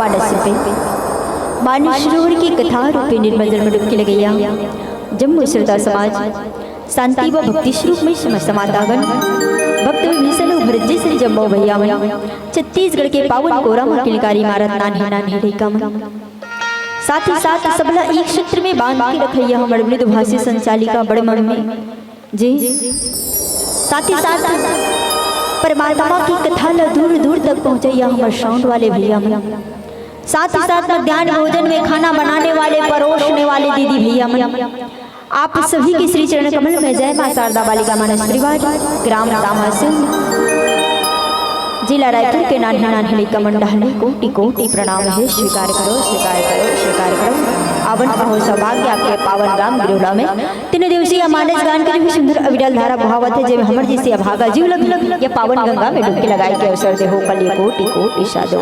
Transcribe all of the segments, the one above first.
मानस पे मानस सरोवर की कथा रूपी निर्मल जल में डुबकी लगैया। जम्मू श्रद्धा समाज शांति व भक्ति स्वरूप में समातागन भक्त विभीषण भरत से जम्मू भैया छत्तीसगढ़ के पावन कोरामा किलकारी मारत नान्हे नान्हे लइका मन साथ ही साथ सबला एक सूत्र में बांध के रखैया हमर मृदुभाषी संचालिका बड़े मन में जी। साथ ही साथ परमात्मा की कथा ल दूर दूर तक पहुंचैया हमर साउंड वाले भैया मन। साथ ही साथ मध्याह्न भोजन में खाना बनाने वाले परोसने वाले दीदी भैया मन। आप सभी के श्री चरण कमल में जय मां शारदा बालिका मानस परिवार ग्राम दामासिंह जिला रायपुर के नान्हे नान्हे लइका मंडल कोटि कोटि प्रणाम है। स्वीकार करो स्वीकार करो स्वीकार करो। आवन कहो सौभाग्य आपके पावन ग्राम गिरोला में 3 दिवसीय मानस गान के भी सुंदर अविरल धारा बहावत है। जब हमर जैसे अभागा जीव लग या पावन गंगा में डुबकी लगाए के अवसर दे हो कल कोटि कोटि साधु।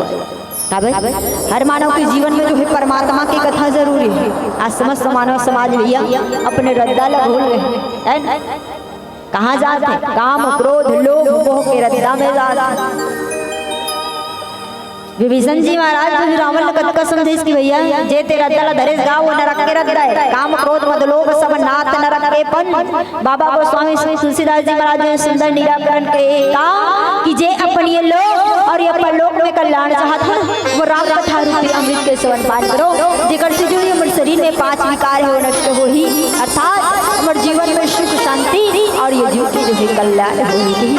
हर मानव के जीवन में जो है परमात्मा की कथा जरूरी है। आज समस्त मानव समाज भैया अपने रद्दा ला भूल गए। कहाँ जाते काम क्रोध लोभ मोह के रद्दा में जाते। विभीषण जी महाराज तो रावण ने कद समझे इसकी भैया जे तेरा दला धरेस गाँव नरक के रद्दा है। काम क्रोध मद लोभ सब नाथ नरक के पन। बाबा गोस्वामी तुलसीदास जी महाराज ने सुंदर निराकरण के कहा कि जे अपन ये लोग और ये अपन लोक में कल्याण चाहता वो राम कथा रूपी अमृत के सेवन पान करो। जेकर से जो हमारे शरीर में 5 विकार हो नष्ट हो ही अर्थात हमारे जीवन में सुख शांति और ये जीव के जो है कल्याण हो ही।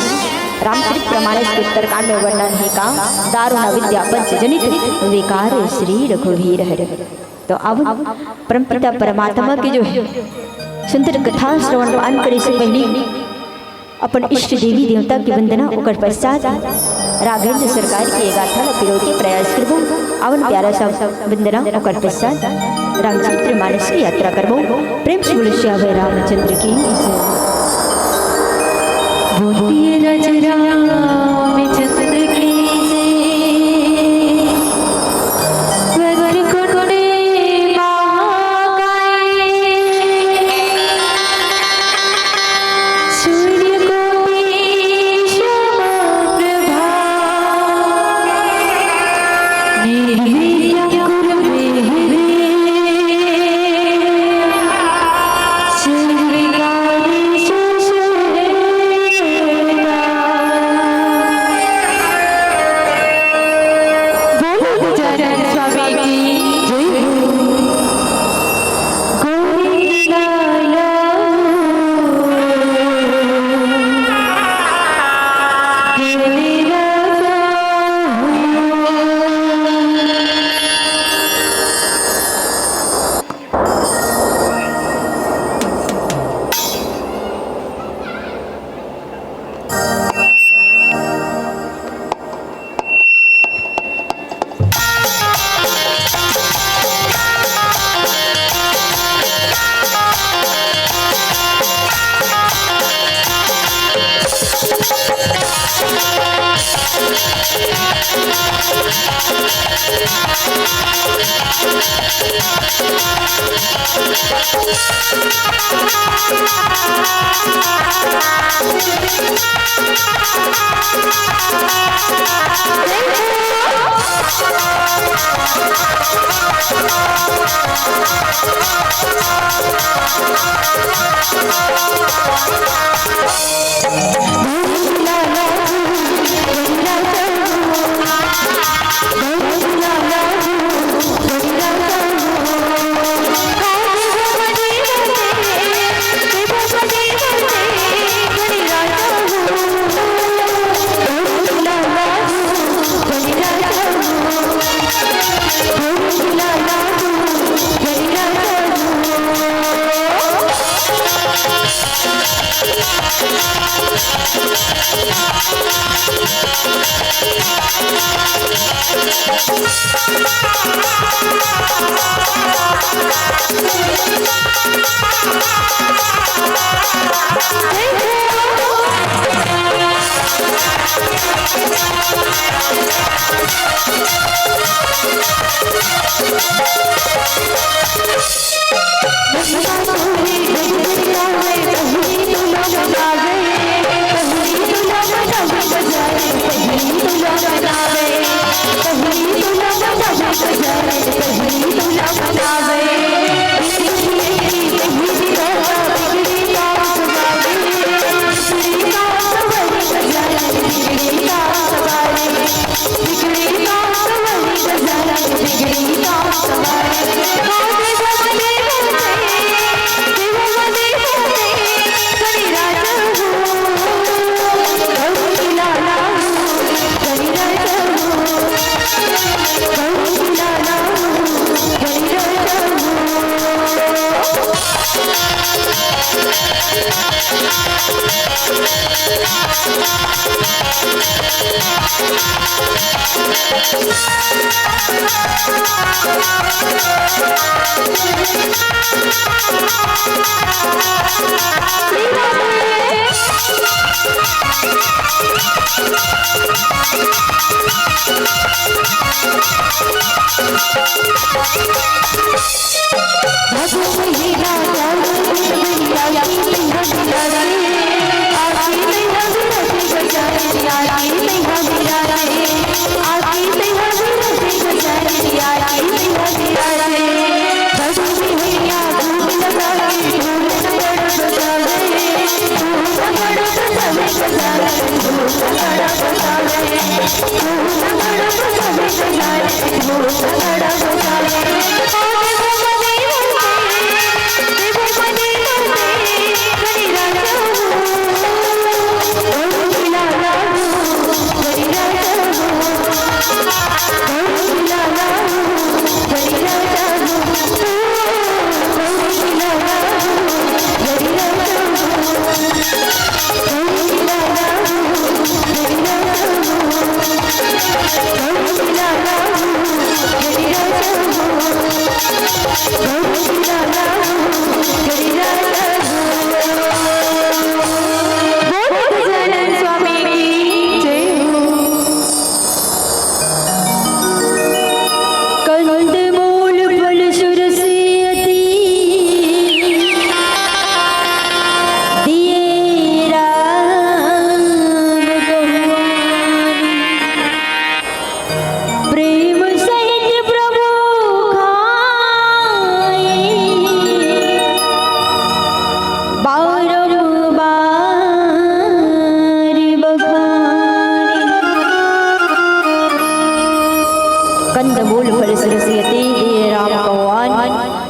रामचरित प्रमाणेश के उत्तरकांड में वर्णन है का दारुण विद्या पंच जनित विकार श्री रघुवीर हरे। तो अब परमपिता परमात्मा की जो है सुंदर कथा श्रवण पान करे से पहले अपन इष्ट देवी देवता की वंदना और पश्चात राघवेंद्र सरकार की गाथा पिरो के प्रयास करबो। अवन प्यारा सा वंदना और पश्चात रामचरित मानस की यात्रा करबो। प्रेम से बोले श्याम रामचंद्र की बोलिए रामचंद्र की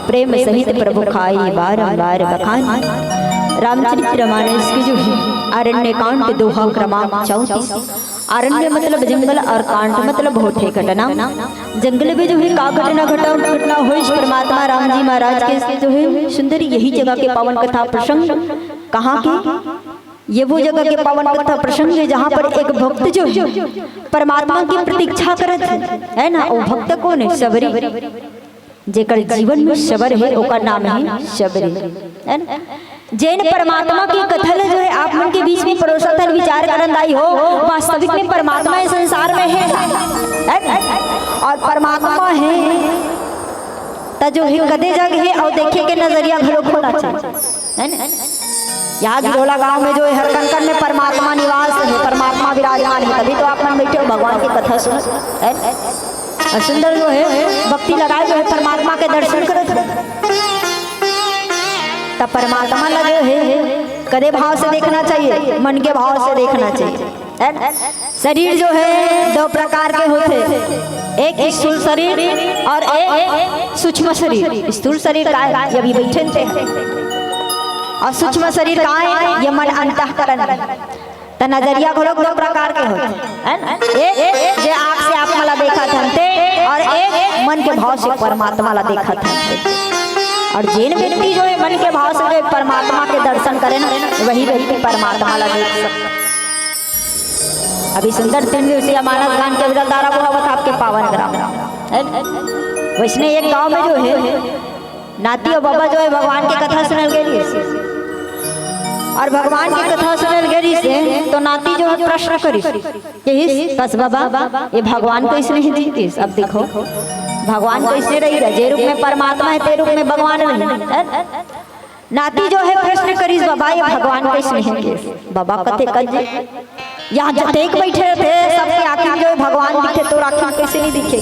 प्रेम सहित प्रभु खाई बारंबार बखान। रामचरितमानस की जो है अरण्य कांड दोहा क्रमांक 34। अरण्य मतलब जंगल और कांड मतलब बहुत है घटना। जंगल में जो है का घटना हो इस परमात्मा राम जी महाराज के जो है सुंदर यही जगह के पावन कथा प्रसंग। कहाँ के ये वो जगह के पावन कथा प्रसंग है जहाँ पर एक भक्त जो है परमात्मा की प्रतीक्षा करत है ना। वो भक्त कौन है? सबरी। जेकर जीवन में शबर है ओकर नाम है शबरी, है ना। जैन परमात्मा की कथन जो है आप मन के बीच में परोसतन विचार करन आई हो। वास्तविक में परमात्मा इस संसार में है और परमात्मा है तो जो है कदे जग है और देखे के नजरिया घरो खोला चाहिए, है ना। यहाँ गिरोला गांव में जो है हर कण में परमात्मा निवास है, परमात्मा विराजमान है। तभी तो आप मन बैठे हो भगवान की कथा सुन, और सुंदर जो है भक्ति लगाए जो है परमात्मा के दर्शन करत है। तब परमात्मा लगे है कदे भाव से देखना चाहिए, मन के भाव से देखना चाहिए। शरीर जो है दो प्रकार के होते, एक स्थूल शरीर और एक सूक्ष्म शरीर। स्थूल शरीर का है ये अभी बैठे थे, और सूक्ष्म शरीर का है ये मन अंतःकरण। तो नजरिया को लोग दो प्रकार के होते हैं, एक जो आँख से आप मला देखा थे और एक मन के भाव से परमात्मा ला देखा था। और जैन व्यक्ति जो है मन के भाव से जो परमात्मा के दर्शन करे ना वही व्यक्ति परमात्मा ला देख सकता। अभी सुंदर 3 दिवसीय मानस गान के विरलधारा को हवत आपके पावन ग्राम। वैसने एक गांव में जो है नाती और बाबा जो है भगवान की कथा सुनल गई, और भगवान की कथा सुनल गई से तो नाती जो है प्रश्न करी कस बाबा ये भगवान को इसने ही दी। अब देखो भगवान को इसने रही रहा, जे रूप में परमात्मा है ते रूप में भगवान नहीं। नाती जो है प्रश्न करी बाबा ये भगवान को इसने ही। बाबा कथे कज यहाँ जतेक बैठे थे सबके आखिर जो है भगवान दिखे तो आखिर कैसे नहीं दिखे।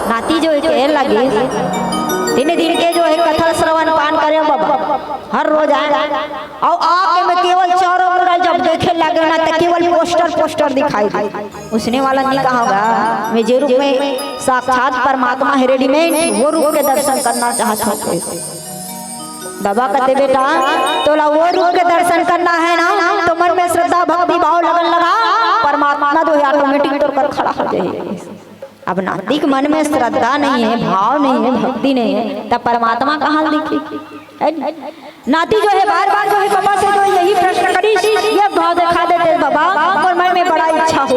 नाती जो है कह लगे 3 दिन के जो है कथा श्रवण पान करे बाबा हर रोज आए और आके में केवल चारों ओर जब देखे लगे ना तो केवल पोस्टर दिखाई दे। उसने वाला नहीं कहा होगा मैं जे रूप में साक्षात परमात्मा है रेडीमेड वो रूप के दर्शन करना चाहता हूँ। बाबा कहते बेटा तो वो रूप के दर्शन करना है ना तो मन में श्रद्धा भक्ति भाव लगन लगा परमात्मा जो है ऑटोमेटिक तौर पर खड़ा हो जाएगी। अब नातिक मन में श्रद्धा नहीं है, भाव नहीं है, भक्ति नहीं है तब परमात्मा कहाँ दिखे। नाती जो है बार बार जो है बाबा से जो यही प्रश्न करी ये भाव दिखा देते बाबा और मन में बड़ा इच्छा हो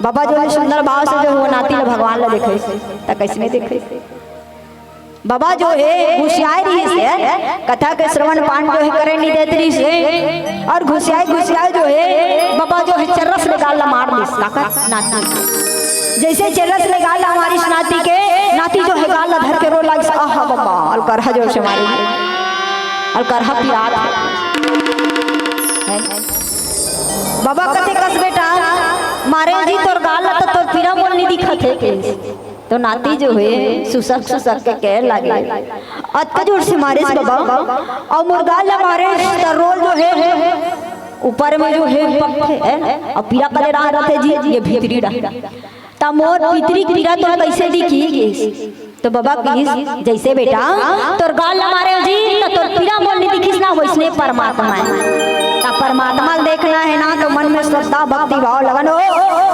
बाबा जो है सुंदर भाव से जो वो नाती ला भगवान ला देखे त कैसे नहीं देखे। बाबा जो है घुसियाई से कथा के श्रवण पान जो है करे नहीं देते रही से और घुसियाई जो है बाबा जो है चरस ले गाल मार दिस लाकर नाती जैसे चरस ले गाल हमारी नाती के नाती जो है गाल धर के रो लग आहा बाबा अलकरहा जोर से मारी अलकरहा पिरात बाबा कते कस बेटा मारे जी तोर गाल तो तोर पीरा मोल नहीं दिखत है तो नाती जो है सुसक के कह लगे अत्ता जोर से मारे बाबा और मुर्गा ला मारे रोल जो है ऊपर में जो है पक्के है और पीरा करे रहते जी ये भीतरी रहा तमोर भीतरी पीरा तो कैसे दिखी तो बाबा की जैसे बेटा तोर गाल ला मारे जी तो तोर पीरा मोल नहीं दिखिस ना वैसने परमात्मा है परमात्मा देखना है ना तो मन में श्रद्धा भक्ति भाव लगन हो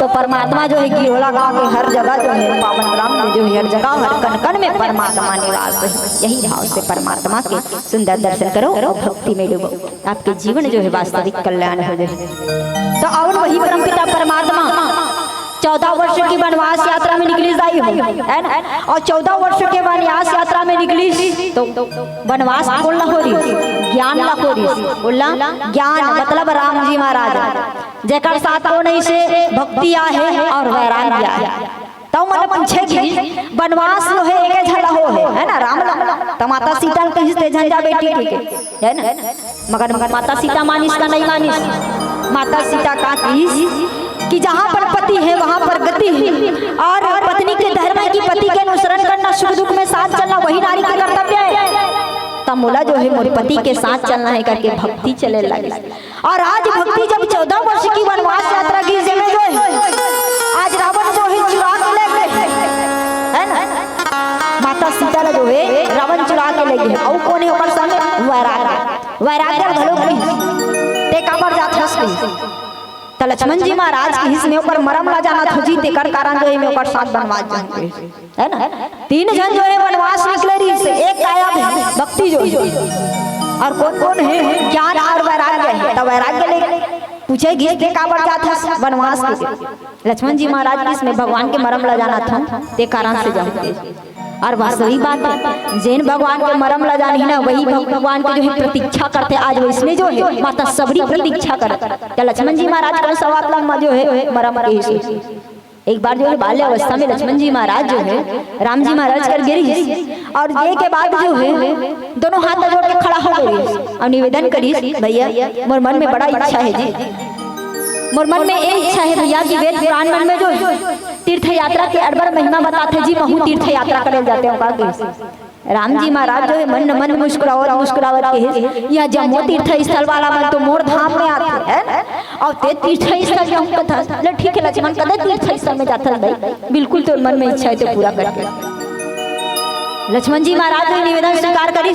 तो परमात्मा जो है गिरोला गाँव के हर जगह जो है पावन ग्राम में जो है हर जगह हर कण कण में परमात्मा निवास है। यही भाव से परमात्मा के सुंदर दर्शन करो और भक्ति में डूबो आपके जीवन जो है वास्तविक कल्याण हो जाए। तो और वही परमपिता परमात्मा 14 वर्ष की वनवास यात्रा में निकली जाई है ना और 14 वर्ष के वनवास यात्रा में निकली तो वनवास बोलना हो रही ज्ञान ला हो रही बोलना ज्ञान मतलब राम जी महाराज जेकर साथ को नहीं से भक्ति आ है और वैराग्य है तो मन पूछे कि वनवास जो है एक झला हो है ना राम तो माता सीता कहीं से झंझा बेटी के है ना मगर माता सीता मानिस का नहीं मानिस माता सीता का कि जहाँ पर पति है वहाँ पर गति है और पत्नी के धर्म की पति के अनुसरण करना सुख दुख में साथ चलना वही नारी का कर्तव्य है। तब मोला जो है मोरे पति के साथ चलना है करके भक्ति चले लगे और आज भक्ति जब 14 वर्ष की वनवास यात्रा की जगह जो है आज रावण जो है चुरा के ले गए है ना माता सीता जो है रावण चुरा के ले गए और कौन है ऊपर संग वैराग्य घलो ते काबर जात हंस तो लक्ष्मण जी महाराज के हिस्से में ऊपर मरम ला जाना था जी तेकर कारण जो है में ऊपर 7 वनवास जाते है ना 3 जन जो है वनवास निकले रही से एक गायब है भक्ति जो और कौन है ज्ञान और वैराग्य है तो वैराग्य ले पूछे घिस के काबर जाता वनवास के लक्ष्मण जी महाराज के इसमें भगवान के मरम ला जाना था ते कारण से जाते और वास्तविक बात है जैन भगवान के मरम ला जानी ना वही भगवान के जो है प्रतीक्षा करते आज वैसने जो है माता सबरी प्रतीक्षा करते लक्ष्मण जी महाराज का सवाल जो है मरम एक बार जो है बाल्य अवस्था में लक्ष्मण जी महाराज जो है राम जी महाराज कर गिरी और ये के बाद जो है दोनों हाथ जोड़ के खड़ा हो गई और निवेदन करी भैया मोर मन में बड़ा इच्छा है जी मोर मन में एक इच्छा है भैया कि वेद पुराण मन में जो तीर्थ यात्रा के अड़बर महिमा बताते जी महू तीर्थ यात्रा करे जाते हैं राम जी महाराज जो है मन मुस्कुरावत के यह जम्मू तीर्थ स्थल वाला मन तो मोर धाम में आते हैं और ते तीर्थ स्थल जो कथा ले ठीक है लक्ष्मण कदे तीर्थ स्थल में जाता भाई बिल्कुल तो मन में इच्छा है तो पूरा करके लक्ष्मण जी महाराज ने निवेदन स्वीकार करी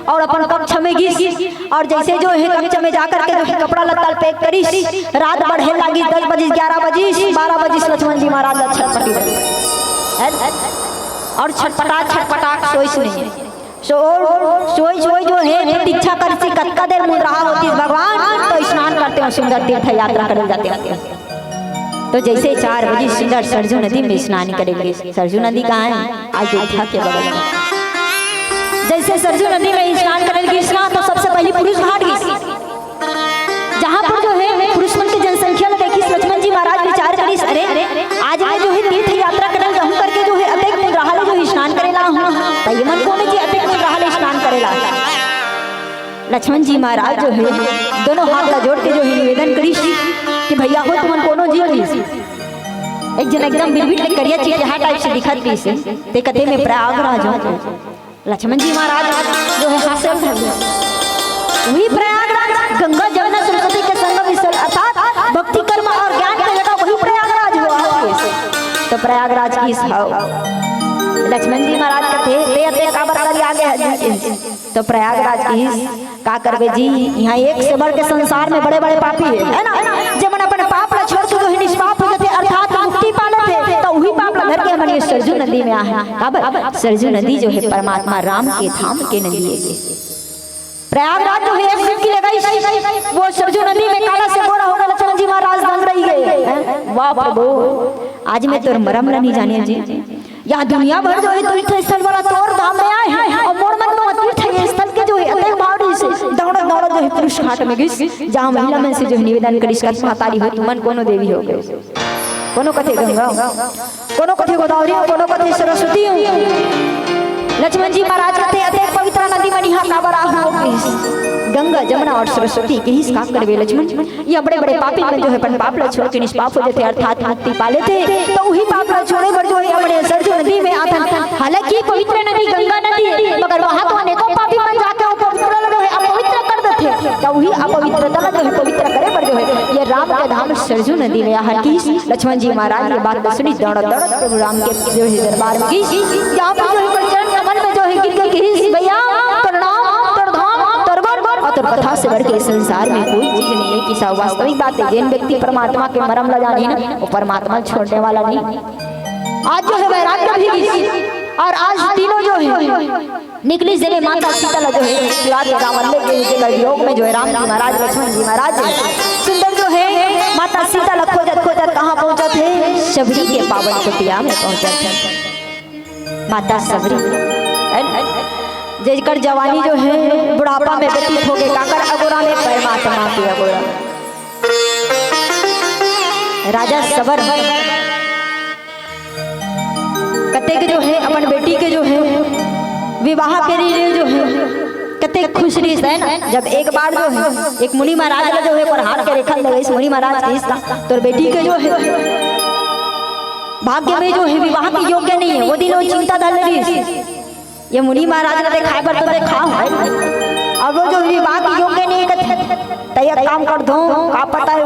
और अपन कक्ष में गई और जैसे जो है कक्ष में जाकर के जो है कपड़ा लत्ता पैक करी रात बढ़े लगी 10 बजे 11 बजे 12 बजे लक्ष्मण जी महाराज छटपटी और छटपटा सोच नहीं सोई जो है प्रतीक्षा कर से कत्का देर मुड़ रहा होती भगवान तो स्नान करते हैं सुंदर तीर्थ यात्रा करने जाते हैं तो जैसे 4 बजे सुंदर सरजू नदी में स्नान करेंगे सरजू नदी कहाँ है अयोध्या के बगल में जैसे सरजू नदी में स्नान करेंगे स्नान तो सबसे पहले पुरुष घाट गई जहाँ पर जो है पुरुष मन की जनसंख्या में देखी लक्ष्मण जी महाराज विचार करी अरे आज मैं जो है तीर्थ यात्रा करने जाऊँ करके जो है अतिक मुद्राहाले जो स्नान करेला हूँ तो ये मन को जी अतिक मुद्राहाले स्नान करेला लक्ष्मण जी महाराज जो है दोनों हाथ ला जोड़ के जो है निवेदन करी कि भैया हो तुम कोनो जी एक जन एकदम बिरबिट ले करिया चिटिया टाइप से दिखत भी से ते कते में प्रयागराज हो लक्ष्मण जी महाराज जो है हाथ से उठा वही प्रयागराज गंगा जमुना सरस्वती के संगम स्थल अर्थात भक्ति कर्म और ज्ञान की जगह वही प्रयागराज हुआ तो प्रयागराज की लक्ष्मण जी महाराज कहते ते काबर करी आगे तो प्रयागराज की का करबे जी यहाँ एक से बढ़ के संसार में बड़े बड़े पापी है ना जब मन अपन पाप ला छोड़ के जो निष्पाप हो जाते अर्थात मुक्ति पाले थे तो वही पाप ला धर के मन सरजू नदी में आए अब सरजू नदी जो है परमात्मा राम के धाम के नदी है प्रयागराज जो है एक की लगाई वो सरजू नदी में काला से गोरा होगा लक्ष्मण जी जी महाराज दंग रही गए। वाह प्रभु, आज मैं तोर मरम नहीं जाने जी। यहाँ दुनिया भर जो है तीर्थ स्थल वाला तोर धाम में आए हैं और मोर मन में तीर्थ स्थल के जो है अतः बावड़ी से दौड़ दौड़ जो है पुरुष घाट में घिस, जहाँ महिला मन से जो निवेदन करिस का मातारी हो मन कोनो देवी हो गए, कोनो कथे गंगा, कोनो कथे गोदावरी, कोनो कथे सरस्वती। लक्ष्मण जी महाराज कहते अतः पवित्र नदी में निहा का बरा हो गंगा जमुना और सरस्वती के ही काम करवे लक्ष्मण। ये बड़े बड़े पापी में जो है अपन पाप ला छोड़ के निष्पाप हो जाते अर्थात मुक्ति पा लेते, तो वही पाप ला छोड़े पर जो है अपने सरजू नदी में आता। हालांकि पवित्र नदी गंगा नदी है, मगर वहां तो अनेकों पापी मन जाके अपवित्र जो है अपवित्र कर देते, तो वही अपवित्रता जो है पवित्र करे पर जो है ये राम के धाम सरजू नदी में हर की लक्ष्मण जी महाराज ये बात सुनी दौड़ दौड़ प्रभु राम के जो है दरबार में की यहाँ पर जो है चरण कमल में जो है गिर के भैया प्रणाम और कथा से बढ़ के संसार में कोई चीज नहीं है कि सब वास्तविक बात है। जिन व्यक्ति परमात्मा के मरम लगा नहीं ना वो परमात्मा छोड़ने वाला नहीं। आज जो है वैराग्य भी और आज तीनों जो है निकली जिले माता सीता जो है विवाह के रावण के योग में जो है राम जी महाराज लक्ष्मण जी महाराज सुंदर जो है माता सीता खोजत खोजत कहाँ पहुंचे थे, शबरी के पावन कुटिया में पहुंचे थे। माता शबरी जेकर जवानी जो है बुढ़ापा में व्यतीत हो गए, काकर अगोरा में परमात्मा की अगोरा। राजा सबर कते जो है अपन बेटी के जो है विवाह के लिए जो है कते खुश रही है ना। जब एक बार जो है एक मुनि महाराज जो है पर हाथ के रेखा लगे इस मुनि महाराज के इसका तो बेटी के जो है भाग्य में जो है विवाह के योग्य नहीं है। वो दिनों चिंता डाल रही ये मुनि महाराज ने देखा पर तो देखा है अब वो जो विवाह के योग्य नहीं है तैयार काम कर दो का पता है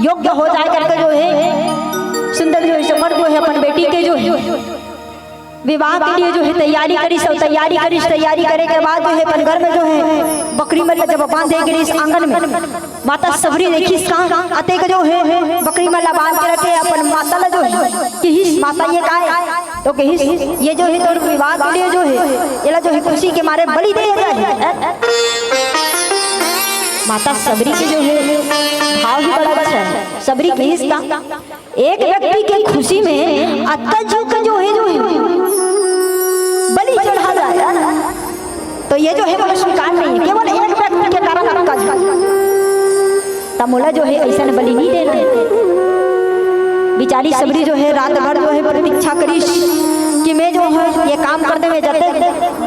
योग्य हो जाए करके जो है सुंदर जो है समर जो है अपन बेटी के जो है विवाह के लिए जो है तैयारी करी सब तैयारी करे के बाद जो है अपन घर में जो है बकरी मल्ला जब बांध देगी इस आंगन में माता सबरी देखी अते के जो है बकरी मल्ला बांध के रखे अपन माता ला जो है कि माता ये का है तो कि ये जो है तो विवाह के लिए जो है ये जो है खुशी के मारे बलि दे जाए। माता सबरी के जो है भाव ही बड़ा अच्छा है। सबरी के हिस्सा एक व्यक्ति की खुशी में अत्ता जो है बलि चढ़ा जाए तो ये जो है वो स्वीकार नहीं है, केवल एक व्यक्ति के कारण आपका तमोला जो है ऐसा बलि नहीं देना। बिचारी सबरी जो है रात भर जो है प्रतीक्षा करी कि मैं जो है ये काम करने में जाते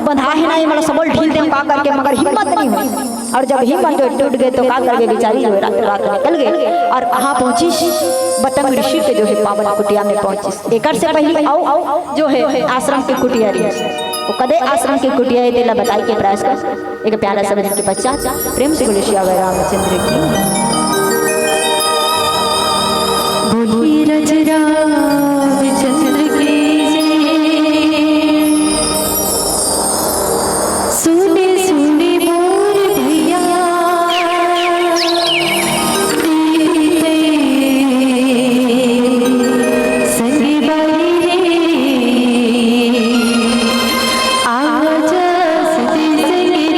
बंधा है नहीं मतलब सबल ढील दे पा करके, मगर हिम्मत नहीं हुई और जब हिम्मत जो टूट गए तो का करके बिचारी जो है रात निकल गई और वहाँ पहुंची बतंग ऋषि के जो है पावन कुटिया में पहुंची। एक से पहले आओ जो है आश्रम की कुटिया रही वो कदे आश्रम की कुटिया है तेला बताई के प्रयास कर एक प्यारा समझ के पश्चात प्रेम से बोले श्री रामचंद्र की बोली रजरा चंद्र की सुने सुने मोर भैया संगे बाई आज सती संगे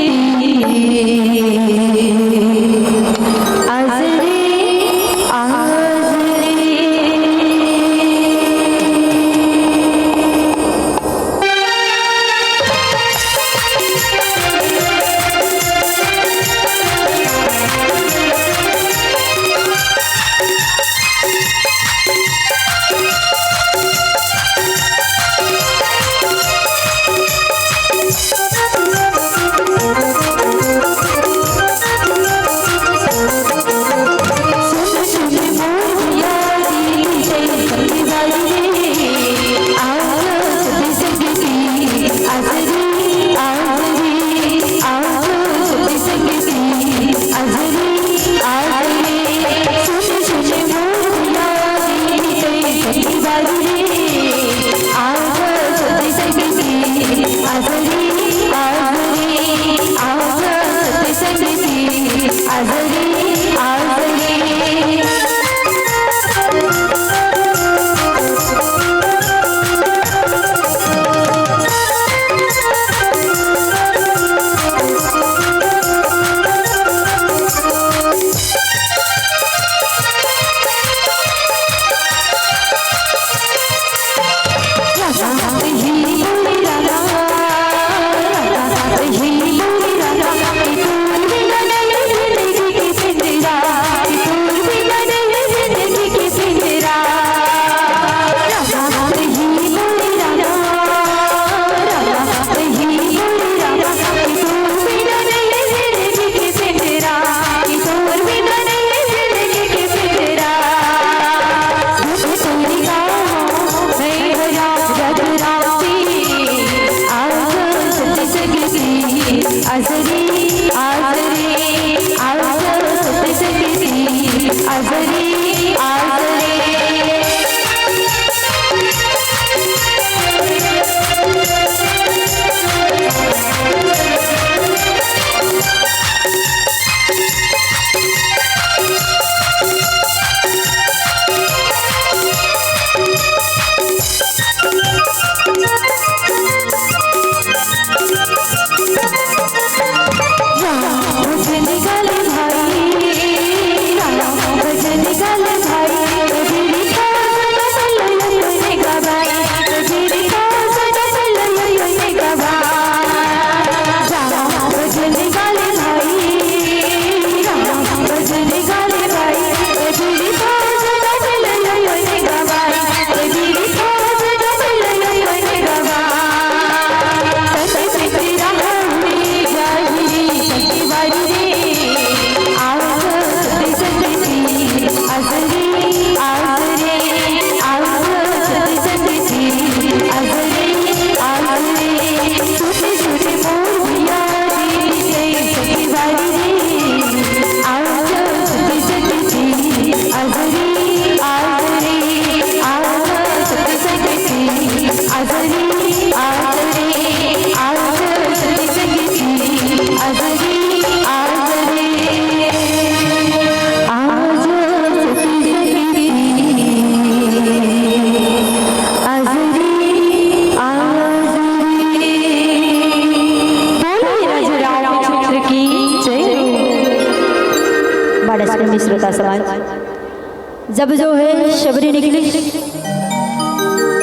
श्रोता समाज, जब जो है शबरी निकली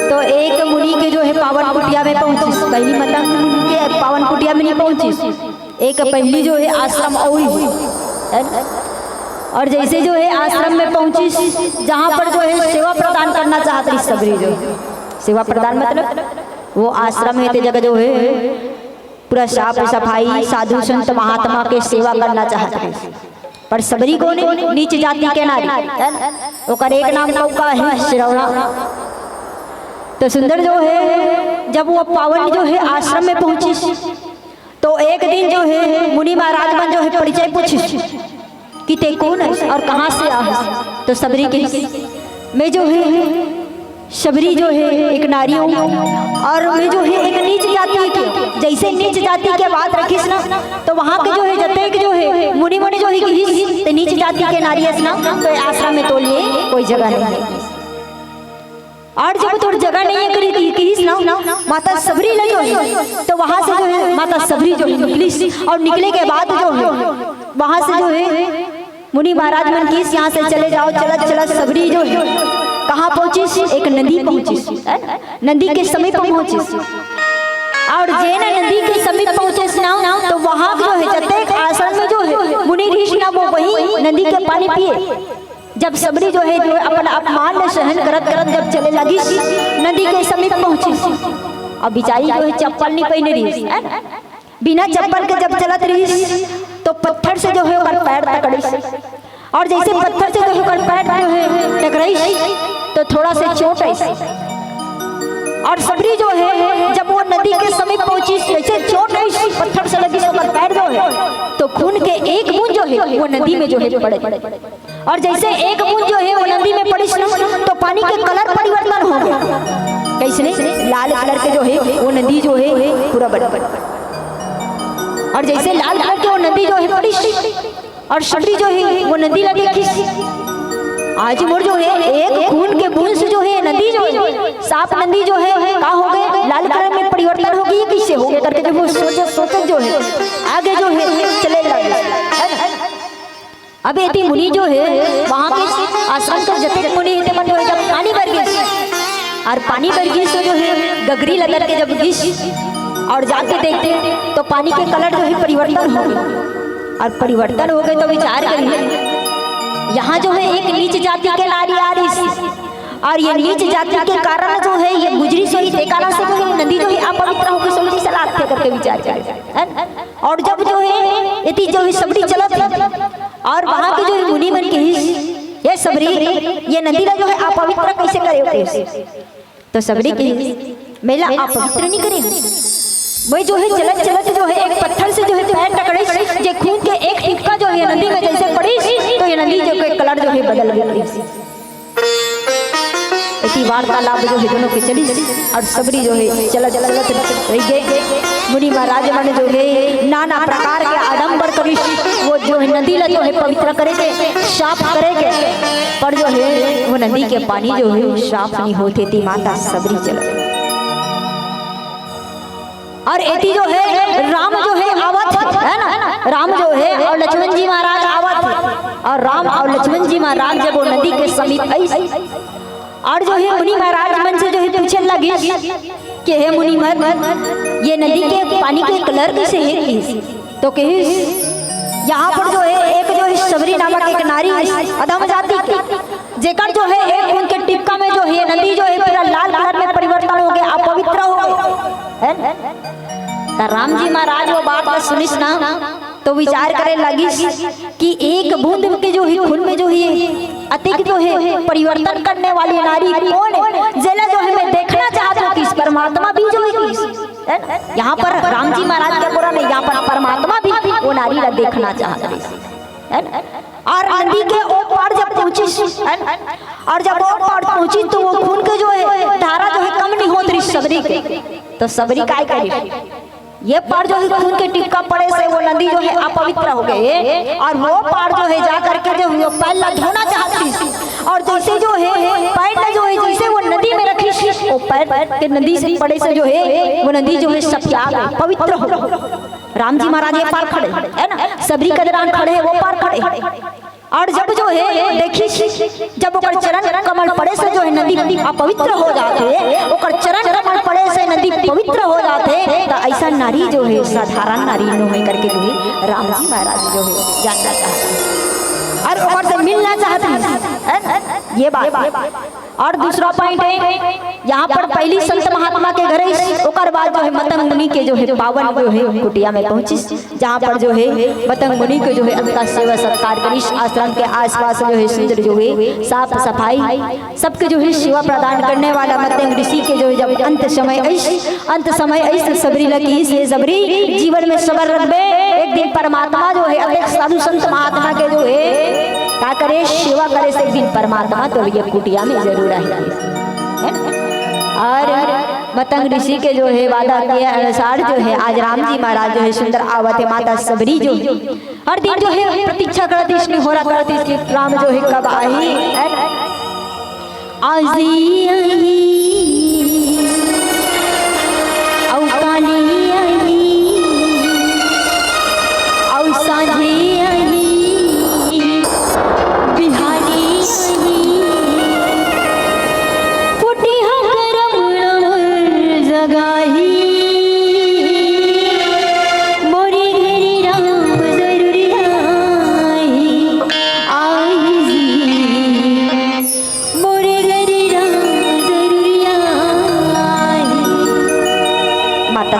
तो एक मुनि के जो है पावन कुटिया में पहुंची। पहली माता के पावन कुटिया में नहीं पहुंची, एक पहली जो है आश्रम और हुई। और जैसे जो है आश्रम में पहुंची, जहां पर जो है सेवा प्रदान करना चाहती थी शबरी, जो सेवा प्रदान मतलब वो आश्रम है जगह जो है पूरा साफ सफाई साधु संत महात्मा के सेवा करना चाहते हैं। पर शबरी को नीच जाति के नारी, ओकर एक नाम का है श्रवणा। तो सुंदर जो है जब वो पावन जो है आश्रम में पहुंची तो एक दिन जो है मुनि महाराज मन जो है परिचय पूछी कि ते कौन है और कहाँ से आ। तो शबरी के मैं जो है शबरी जो है एक नारी हूँ और मैं जो है एक नीच जाति की। जैसे नीच जाति के बात रखीस ना तो वहाँ के जो है जतेक जो है मुनि मुनि जो है तो नीच जाति के नारी है ना, तो आश्रम में तो लिए कोई जगह नहीं है। और जब थोड़ी जगह नहीं है करी ना माता शबरी ले जो है तो वहाँ से जो है माता शबरी जो है निकली। और निकले के बाद जो है वहाँ से जो है मुनि महाराज मन की यहाँ से चले जाओ, चला चला शबरी जो है कहाँ पहुंची, एक नदी पहुंची, नदी के समीप पहुंची। और जैन नदी के समीप पहुंचे ना तो वहाँ जो है जतेक आश्रम में जो है मुनि ऋषि ना वो वही नदी के पानी पिए। जब शबरी जो है अपना अपमान सहन करत करत जब चले लगी नदी के समीप पहुंची, और बिचारी जो है चप्पल नहीं पहने रही, बिना चप्पल के जब चलत रही तो पत्थर से जो है पैर पकड़ी। और जैसे पत्थर से जो है पैर जो है टकराई तो थोड़ा से चोट आई। और शबरी जो है जब वो नदी के समीप पहुंची, जैसे चोट आई पत्थर से लगी तो पैर जो है तो खून के एक बूंद जो है वो नदी में जो है पड़े। और जैसे एक बूंद जो है वो नदी में पड़ी तो पानी के कलर परिवर्तन हो गया। कैसे लाल कलर के जो है वो नदी जो है पूरा बड़ा। और जैसे लाल कलर की वो नदी जो है पड़ी और शबरी जो है वो नदी लगी खींची। आज मोर जो है एक खून के बूंद से जो है नदी जो है साफ नदी जो है कहाँ हो गए लाल कलर में परिवर्तन हो गई, किससे हो गया करके जब वो सोचे जो है आगे जो है चले लगे। अब यदि मुनि जो है वहाँ के आश्रम के जतेक मुनि मन जो है जब पानी भर गई और पानी भर गई तो जो है गगरी लगा के जब गिस और जाके देखते तो पानी के कलर जो है परिवर्तन हो गए। और परिवर्तन हो गए तो विचार करिए यहाँ जो है एक नीच जाति के नारी आ रही और ये नीच जाति के कारण जो है ये गुजरी सोई देखा से जो है नदी जो है अपवित्र होकर सोई सलाह करके विचार करें। और जब जो है यदि जो है शबरी चलत और वहाँ के जो है मुनि मन के ये शबरी ये नदी जो है अपवित्र कैसे करे, तो शबरी की मेला अपवित्र नहीं करे। वही जो है चलत चलत जो है एक पत्थर से जो है पैर टकराई, जे खून के एक टिपका जो है नदी में जैसे पड़ी तो ये नदी जो है कलर जो है बदल गई। इसी वार्तालाप जो है दोनों की चली और शबरी जो है चलत चलत रह गए। मुनि महाराज मन जो है नाना प्रकार के आडम्बर करी वो जो है नदी जो है पवित्र करेंगे साफ करेंगे, पर जो है वो नदी के पानी जो है साफ नहीं होते थी। माता शबरी चल और एती जो है राम जो है आवत है ना, राम जो है और लक्ष्मण जी महाराज आवत और राम और लक्ष्मण जी महाराज जब वो नदी के समीप आई और जो है मुनि महाराज मन से जो है पूछने लगे कि हे मुनि महाराज ये नदी के पानी के कलर कैसे है, तो कहे यहाँ पर जो है एक जो है शबरी नामक एक नारी अधम जाति की जेकर जो है एक उनके टिपका में जो है नदी जो है पूरा लाल कलर में परिवर्तन हो गया, अपवित्र हो गए। राम जी महाराज वो बात सुनिस ना तो विचार करे लगी कि एक बूंद के जो है खून में जो है अतिक जो है परिवर्तन करने वाली नारी कौन है, जेला जो है मैं देखना चाहता हूँ कि इस परमात्मा भी जो है यहाँ पर राम जी महाराज के पूरा में यहाँ पर परमात्मा भी वो नारी का देखना चाहता है। और नदी के ओ पार जब पहुंची और जब ओ पार पहुंची तो वो खून के जो है धारा जो है कम नहीं होती रही शबरी के, तो शबरी काय करी ये पार जो है खून के टिक्का पड़े से वो नदी जो है अपवित्र हो गए और वो पार जो है जा करके जो है पैर धोना चाहती और जैसे जो है पैर जो है जैसे वो नदी में रखी वो पैर के नदी से पड़े से जो है वो नदी जो है सफिया पवित्र हो। राम जी महाराज ये पार खड़े है ना, शबरी के दौरान खड़े है वो पार खड़े और जब जो है देखी जब ओकर चरण कमल पड़े से जो है नदी अपवित्र हो जाते, ओकर चरण कमल पड़े से नदी पवित्र हो जाते, तो ऐसा नारी जो है साधारण नारी न हो करके जो है राम जी महाराज जो है जानना चाहते हैं और ओकर से मिलना चाहते हैं, ये बात। और दूसरा पॉइंट है यहाँ पर पहली संत महात्मा के घर ओकर बाद जो है मतंग मुनि के जो है पावन जो है कुटिया में पहुंची, जहाँ पर जो है मतंग मुनि को जो है अंता सेवा सत्कार करी, आश्रम के आसपास जो है सुंदर जो है साफ सफाई सबके जो है सेवा प्रदान करने वाला मतंग ऋषि के जो है जब अंत समय ऐसे सबरी लगी से सबरी जीवन में सबर रखबे, एक दिन परमात्मा जो है अनेक साधु संत महात्मा के जो है क्या करे सेवा करे से एक दिन परमात्मा तो ये कुटिया में जरूर है। और मतंग ऋषि के जो है वादा के अनुसार जो है आज राम जी महाराज जो है सुंदर आवत है, माता सबरी जो है हर दिन जो है प्रतीक्षा करती इसमें हो रहा करती इसकी राम जो है कब आई आजी औ काली आई औ साझी आई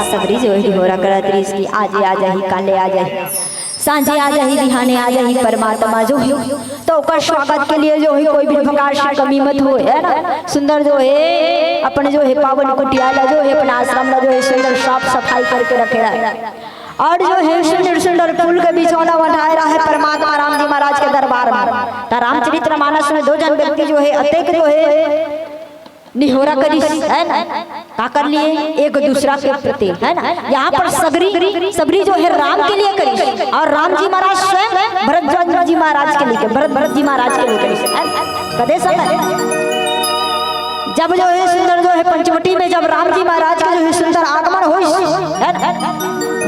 सबरी जो है हो रहा करती इसकी आज आ जाही काले आ जाही सांझे आ जाही बिहाने आ जाही परमात्मा जो है तो ओकर स्वागत के लिए जो है कोई भी प्रकार से कमी मत हो, है ना। सुंदर जो है अपने जो है पावन कुटिया जो है अपना आश्रम जो है सुंदर साफ सफाई करके रखेला और जो है सुंदर सुंदर फूल के बिछौना बनाए रहा है परमात्मा राम जी महाराज के दरबार में। तो रामचरित्र मानस में 2 जन व्यक्ति जो है अतेक जो है निहोरा करी है ना का कर लिए एक दूसरा के प्रति, है ना। यहाँ पर सबरी जो है राम के लिए करी और राम जी महाराज स्वयं भरत जी महाराज के लिए भरत जी महाराज के लिए करी कदे समय जब जो है सुंदर जो है पंचवटी में जब राम जी महाराज का जो है सुंदर आगमन हो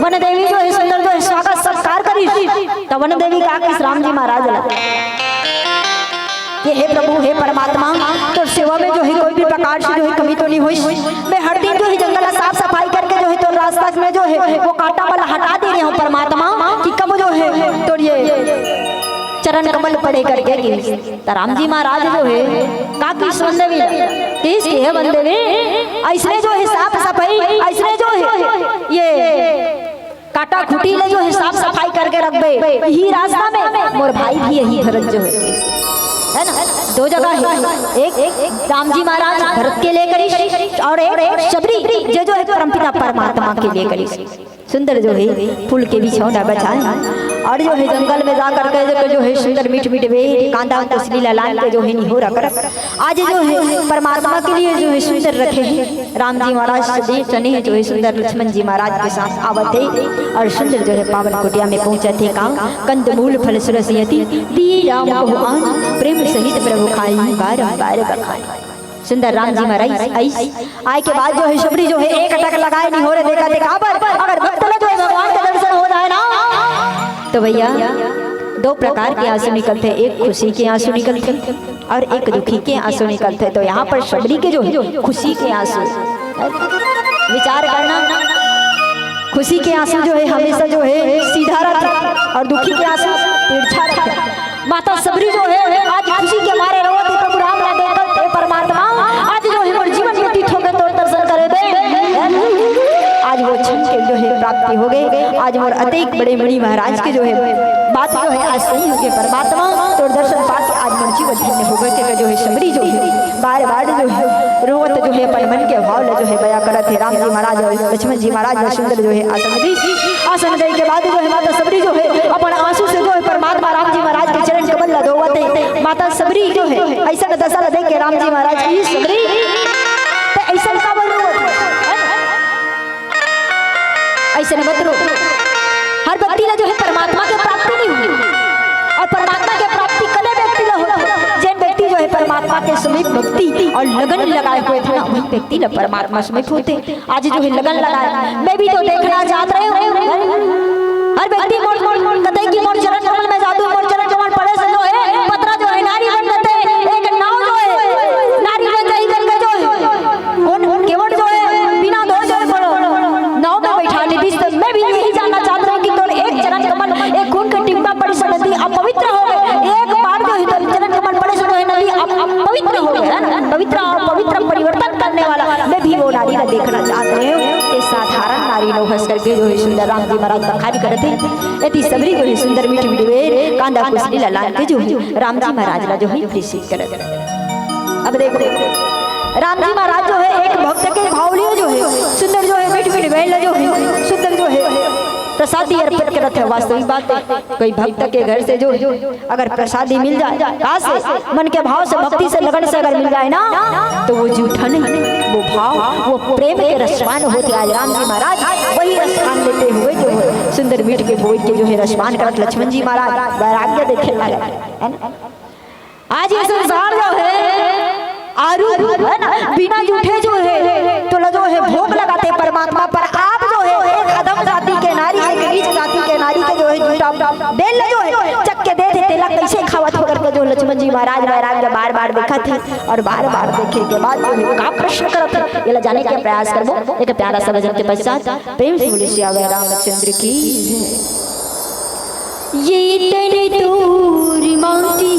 वन देवी जो है सुंदर जो है स्वागत सत्कार करी तब वन देवी का किस राम जी महाराज ये हे प्रभु हे परमात्मा तो सेवा में जो है कोई भी प्रकार से जो है कमी तो नहीं हुई, मैं हर दिन जो है जंगल साफ सफाई करके जो है तो रास्ता में जो है वो कांटा वाला हटा दे रहे हो परमात्मा कि कब जो है तो ये चरण कमल पड़े करके तो राम जी महाराज जो है काकी सुंदरी किस के है बंदेवी ऐसने जो है साफ सफाई ऐसने जो है ये काटा खुटी ले जो है साफ सफाई करके रख दे, यही रास्ता में मोर भाई भी यही भरत जो है ना 2 जगह है, एक राम जी महाराज भरत के लिए करी और एक सबरी जो है परमपिता परमात्मा के लिए करी। सुंदर जो है फूल के बिछौना बचाए और जो है जंगल में जा करके जो है सुंदर मीठ वे कांदा कुसली लाल के जो है नहीं हो रहा कर आज जो है परमात्मा के लिए जो है सुंदर रखे हैं। राम जी महाराज चने जो है सुंदर लक्ष्मण जी महाराज के साथ आवत है और सुंदर जो है पावन कुटिया में पहुंचे थे काम कंदमूल फल सरस्वती दिए राम भगवान प्रेम सहित प्रभु खाई बार बखाई। सुंदर राम जी महाराज आए के बाद जो है सबरी जो है एक अटक लगाए नहीं हो रहे देखा देखा पर अगर भक्त जो है भगवान का दर्शन हो जाए ना तो भैया 2 प्रकार के आंसू निकलते हैं, एक खुशी के आंसू निकलते और एक दुखी के आंसू निकलते। तो यहाँ पर सबरी के जो है खुशी के आंसू विचार करना, खुशी के आंसू जो है हमेशा जो है सीधा रखा और दुखी के आंसू तिरछा रखा। माता सबरी जो है आज खुशी के मारे रो थी प्रभु राम ने देखा परमात्मा आज जो है मोर जीवन व्यतीत हो गए तो दर्शन करे दे आज वो क्षण के जो है प्राप्ति हो गई। आज मोर अतेक बड़े मुनि महाराज के जो है बात जो है आज सही हो गए परमात्मा तो दर्शन पाके आज मोर जीवन धन्य हो गए। जो है सबरी जो है बार जो है रोवत जो है अपन मन के भाव जो है बया करत है। राम जी महाराज और लक्ष्मण जी महाराज सुंदर जो है आसन दे के बाद जो है माता सबरी जो है अपन आंसू से जो है परमात्मा राम जी महाराज के चरण कमल धोवत है। माता सबरी जो है ऐसा दशा देख के राम जी महाराज की सबरी तो ऐसा का ऐसे बतरो हर व्यक्ति जो है परमात्मा के प्राप्ति नहीं हुई और परमात्मा के प्राप्ति कले व्यक्ति ला होता जिन व्यक्ति जो है परमात्मा के समीप भक्ति और लगन लगाए हुए थे ना वही व्यक्ति ना परमात्मा समीप होते। आज जो है लगन लगाए मैं भी तो देखना चाहत रहे हूँ हर व्यक्ति मोर कतई की मोर चरण कमल में जादू मोर चरण कमल पड़े से जो है देव ये साधारण नारी नो हंस करके जो है सुंदर राम जी महाराज बखारी करते यति सबरी जो है सुंदर मीठी मीठी वे कांदा कुसली ललान के जो है राम जी महाराज ला जो है प्रीसित करते। अब देखो राम जी महाराज जो है एक भक्त के भावलियो जो है सुंदर जो है मीठी मीठी वेल जो है सुंदर जो है प्रसादी अर्पित करते हैं। वास्तविक बात है कोई भक्त के घर से जो अगर प्रसादी मिल जाए कहाँ से मन के भाव से भक्ति से लगन से अगर मिल जाए ना तो वो झूठा नहीं वो भाव वो प्रेम के रसपान होते। आज राम जी महाराज वही रसपान लेते हुए जो है सुंदर मीठ के भोज के जो है रसपान करत लक्ष्मण जी महाराज वैराग्य देखे लगा। आज ये संसार जो है आरू है ना बिना झूठे जो है तो जो है भोग लगाते परमात्मा पर। आप जो है एक अधम जाति के नारी एक नीच जाति के नारी के जो है झूठा बेल जो है चक के दे देते ला कैसे खावत होकर के जो लक्ष्मण जी महाराज वैराग्य बार बार देखा थे और बार बार देखे के बाद जो है का प्रश्न करत ये जाने के प्रयास करबो। एक प्यारा सा भजन के पश्चात प्रेम से बोले श्री रामचंद्र की ये तने दूर माटी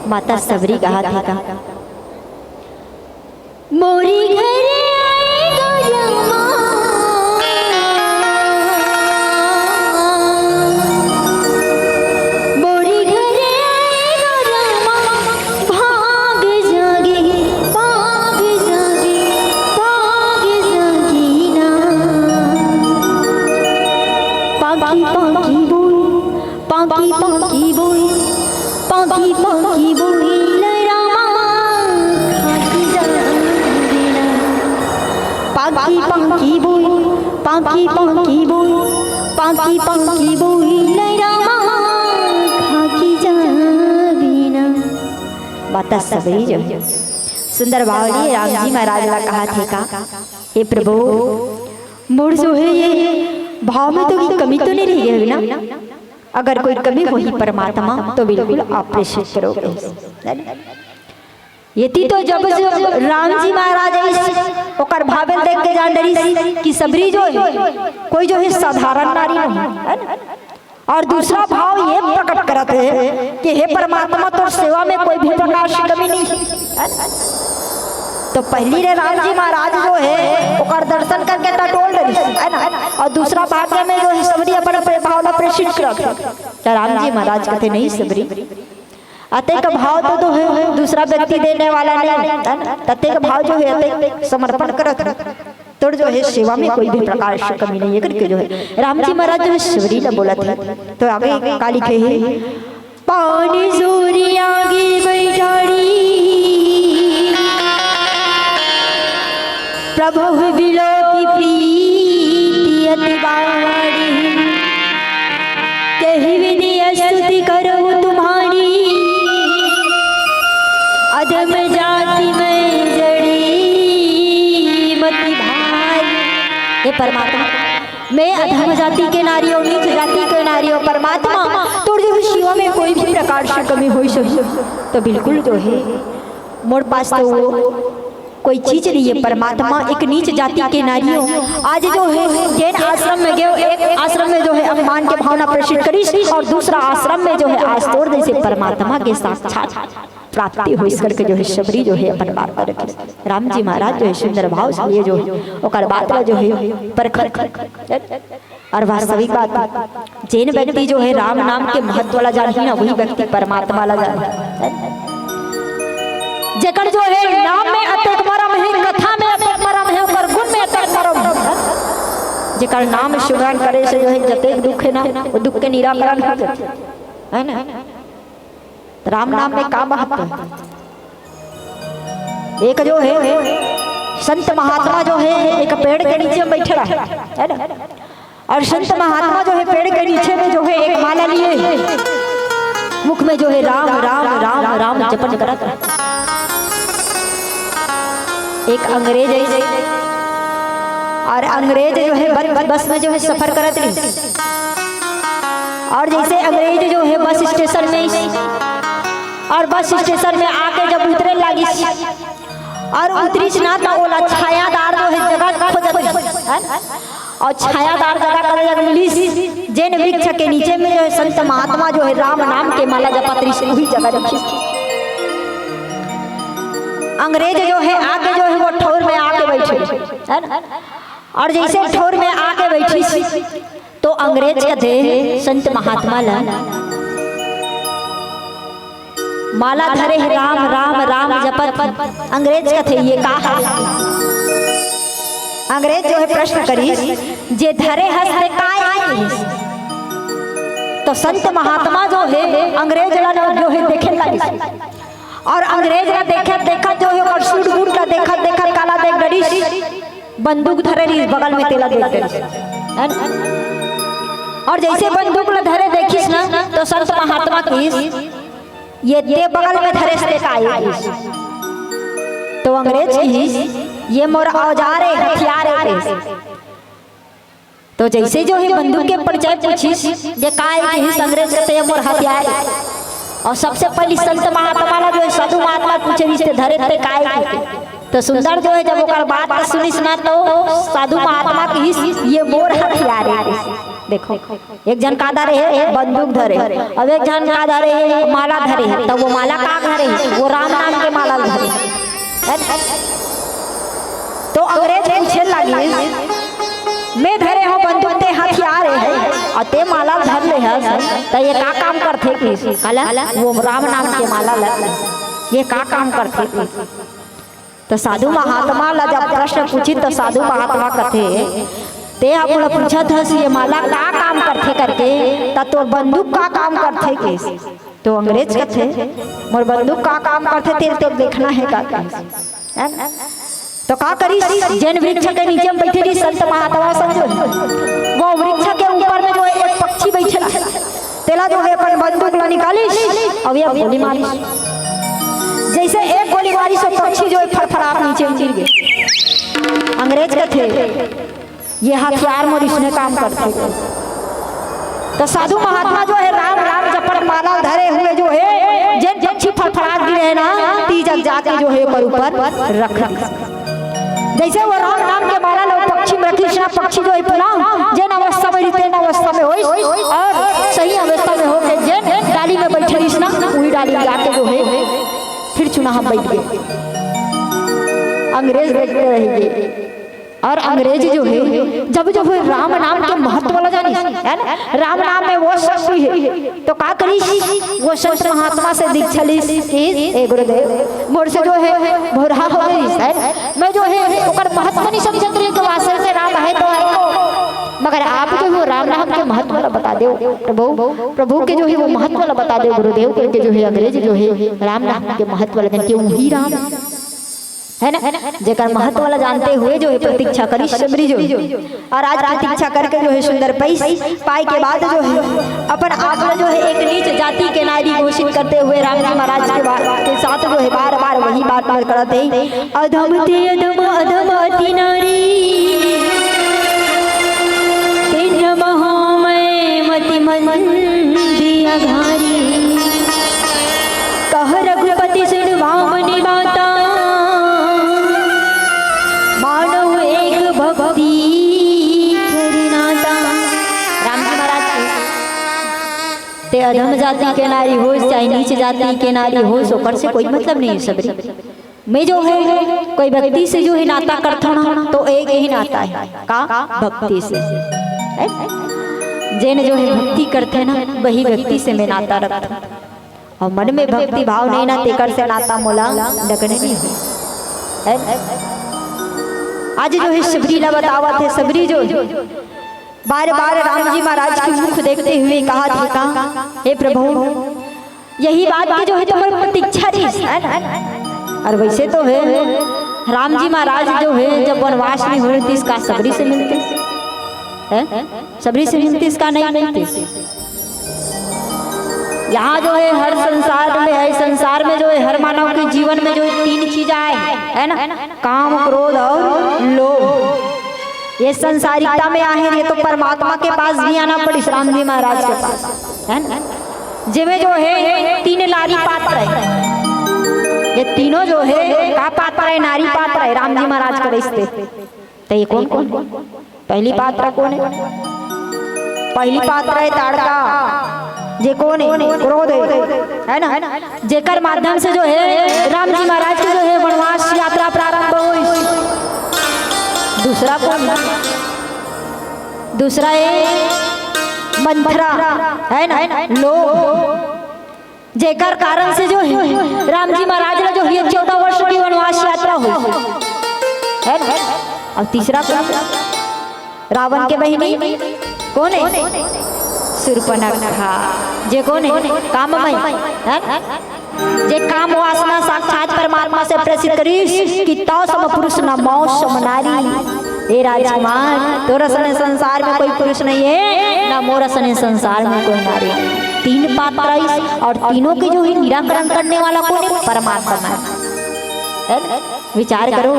माता सबरी कहा था मोरी घरे आएगा यमा, मोरी घरे आएगा यमा, भाग जागे भाग जागे भाग जागी ना, पाकी पाकी बोल पाकी पाकी बोल पाकी पाकी बोल रामा खाकी जागीना, पाकी पाकी बोल पाकी पाकी बोल पाकी पाकी बोल रामा खाकी जागीना। माता सबरी जो सुंदर बावली राम जी महाराज ने कहा थे का हे प्रभु मोर जो है ये भाव में तो की कमी तो नहीं रही है ना, अगर कोई कमी होगी परमात्मा तो बिल्कुल आप प्रेषित करोगे। यति तो जब राम जी महाराज ओकर भावे देख के जान डरी कि सबरी जो है कोई जो है साधारण नारी नहीं है, और दूसरा भाव ये प्रकट करते हैं कि हे परमात्मा तो सेवा में कोई भी प्रकार की कमी नहीं है। तो पहली रे राम जी महाराज जो है ओकर दर्शन करके टटोल रही है ना, और दूसरा भाग्य में जो है सबरी अपन भावना प्रेषित कर राम जी महाराज कहते नहीं सबरी अते का भाव तो है दूसरा व्यक्ति देने वाला नहीं, तते का भाव जो है अते समर्पण करत तो जो है सेवा में कोई भी प्रकार से कमी नहीं है करके जो है राम जी महाराज जो है सबरी ने बोला था। तो आगे काली कहे पानी जोरी आगे बैठाड़ी प्रभु बिलो की प्रीति अति बाड़ी, कही विधि स्तुति करो तुम्हारी, अधम जाति में जड़ी मति भारी। ये परमात्मा मैं अधम जाति के नारियों नीच जाति के नारियों परमात्मा तो जो शिवा में कोई भी प्रकार से कमी हो सके तो बिल्कुल जो है मोर पास तो वो कोई चीज नहीं है। परमात्मा एक नीच जाति के नारियों आज जो है जैन आश्रम में गए, एक आश्रम में जो है अपमान के भावना प्रकट करी और दूसरा आश्रम में जो है आज तोड़ दे से परमात्मा के साक्षात प्राप्ति हो इस करके जो है सबरी जो है अपन बात पर रखे। राम जी महाराज जो है सुंदर भाव से ये जो है ओकर बात जो है परखर और वास्तविक बात जैन व्यक्ति जो है राम नाम के महत्व वाला जानी ना वही व्यक्ति परमात्मा वाला जाने जकर जो है नाम में अतक मरम है, कथा में अतक मरम है, और गुण में अतक मरम है। जकर नाम सुमरण करे से जो है जतेक दुख है ना वो दुख के निराकरण हो जाते है ना। राम नाम में का महत्व है। एक जो है संत महात्मा जो है एक पेड़ के नीचे बैठे रहा है ना, और संत महात्मा जो है पेड़ के नीचे में जो है एक माला लिए मुख में जो है राम राम राम राम जपन करत रहे। एक अंग्रेज है और अंग्रेज जो है बस में जो है सफर करत रही और जैसे अंग्रेज जो है बस स्टेशन में और बस स्टेशन में आके जब उतरे लगी और उतरी ना तो बोला छायादार जो है जगह खोजत और छायादार जगह कर मिली जैन वृक्ष के नीचे में जो है संत महात्मा जो है राम नाम के माला जपत रही वही जगह रखी। अंग्रेज जो है आके जो है वो ठोर में आके बैठे है ना और जैसे ठोर में आके बैठी तो अंग्रेज कहते संत महात्मा ला माला धरे राम राम राम जपत। अंग्रेज कहते ये का है? अंग्रेज जो है प्रश्न करी जे धरे हंसते काय तो संत महात्मा जो है अंग्रेज ला जो है देखे लगी और अंग्रेज ला देखा जो है और सूट बूट ला देखा काला देख गड़ी बंदूक धरे रही बगल में तेला देख और जैसे बंदूक ला धरे देखिस ना तो संत महात्मा की ये दे बगल में धरे से काय तो अंग्रेज की ये मोर औजार है हथियार है। तो जैसे जो है बंदूक के परिचय पूछिस जे काय है अंग्रेज कहते मोर हथियार है और सबसे पहले संत महात्मा ला जो है साधु महात्मा पूछे रिश्ते धरे थे काय तो सुंदर जो है जब ओकर बात सुनिस ना तो साधु महात्मा की ये मोर हथियार है। देखो एक जन का धरे है बंदूक धरे अब एक जन का धरे है माला धरे है तो वो माला का धरे है वो राम नाम के माला धरे है। तो अंग्रेज पूछे लगी मैं धरे हो बंदूक ते हथियार है और ते माला धर ले है तो ये का काम करते कि कला वो राम नाम के माला ये का काम करते तो साधु महात्मा ला जब प्रश्न पूछी तो साधु महात्मा कहते ते आपने पूछा था ये माला का काम करते करके तो बंदूक का काम करते के तो अंग्रेज कहते मोर बंदूक का काम करते तेरे तो देखना है का तो का करी जैन वृक्ष के नीचे में बैठे रही संत महात्मा समझो वो वृक्ष के ऊपर में जो एक पक्षी बैठा तेला जो है अपन बंदूक ला निकाली अब ये गोली मारी जैसे एक गोली मारी से पक्षी जो है फड़फड़ा नीचे गिर गए। अंग्रेज कहते ये हथियार मोर इसने काम करते तो साधु महात्मा जो है राम राम जपन माला धरे हुए जो है जब पक्षी फड़फड़ा गिरे ना तीजक जाके जो है ऊपर रख जैसे वो राम नाम के माला लोग पक्षी में रखी पक्षी जो है पुनः जैन अवस्था में रहते अवस्था में हो और सही अवस्था में हो के जैन डाली में बैठे रही ना वही डाली में आके जो है फिर चुनाव बैठ गए। अंग्रेज बैठते रहेंगे और अंग्रेज जो है जब जो है राम नाम के महत्व वाला जानी है ना राम नाम में वो शक्ति है तो का करी वो संत महात्मा से दीक्षा ली ए गुरुदेव मोर से जो है भोरा हो गई है मैं जो है ओकर महत्व नहीं समझत रही तो वासर में राम है तो मगर आप जो है राम नाम के महत्व वाला बता दो प्रभु के जो है वो महत्व वाला बता दो गुरुदेव के जो है अंग्रेज जो है राम नाम के महत्व वाला जानते वही राम है ना जेकर महत्व वाला जानते हुए जो है प्रतीक्षा करी सबरी जो और आज प्रतीक्षा करके जो है सुंदर पाई के बाद जो है अपन आप जो है एक नीच जाति के नारी घोषित करते हुए राम जी महाराज के साथ जो है बार बार वही बात करते अधम ते अधम अधम अति नारी मति मंदिया घारी कह रघुपति सुन वामनी बाता अधम जाति के नारी हो चाहे नीच जाति के नारी हो सोकर से कोई मतलब नहीं है सबरी में जो है कोई व्यक्ति से जो है नाता करता ना तो एक ही नाता है का भक्ति से जैन जो है भक्ति करते ना वही व्यक्ति से मैं नाता रखता और मन में भक्ति भाव नहीं ना तेकर से नाता मोला लगने नहीं है। आज जो है सबरी ला बतावा थे सबरी जो बार बार राम जी महाराज के मुख देखते हुए कहा था हे प्रभु यही बात की जो है तुम्हारी प्रतीक्षा थी और वैसे तो है राम जी महाराज जो है जब वनवास में हुए थे इसका सबरी से मिलते सबरी से मिलते इसका नहीं मिलते यहाँ जो है हर संसार में है, संसार में जो है हर मानव के जीवन में जो है 3 चीज आए है ना, काम, क्रोध और लोभ। ये संसारिकता में आए हैं, ये तो परमात्मा के पास भी आना पड़ी, राम जी महाराज के पास है ना। जिसमें जो है 3 नारी पात्र है, ये तीनों जो है का पात्र है, नारी पात्र है राम जी महाराज के रिश्ते। तो ये कौन कौन? पहली पात्र कौन है? पहली पात्र है ताड़का, जे कौन है? क्रोध है ना, जेकर माध्यम से जो है राम जी महाराज की जो है वनवास यात्रा प्रारंभ हुई। दूसरा कौन? दूसरा है मंथरा है ना, लोभ, जेकर कारण से जो है राम जी महाराज ने जो है 14 वर्ष की वनवास यात्रा हुई है ना। और तीसरा कौन? रावण के बहिनी कौन है? शूर्पणखा, जे कौन है? काममय है ना, जे काम वासना साक्षात परमात्मा से प्रसिद्ध करी कि तौ सम पुरुष न मौ सम नारी। ए राजकुमार, तोरा सने संसार में कोई पुरुष नहीं है, ना मोरा सने संसार में कोई नारी। 3 पात्र और तीनों की जो है निराकरण करने वाला कौन है? परमात्मा है। विचार करो,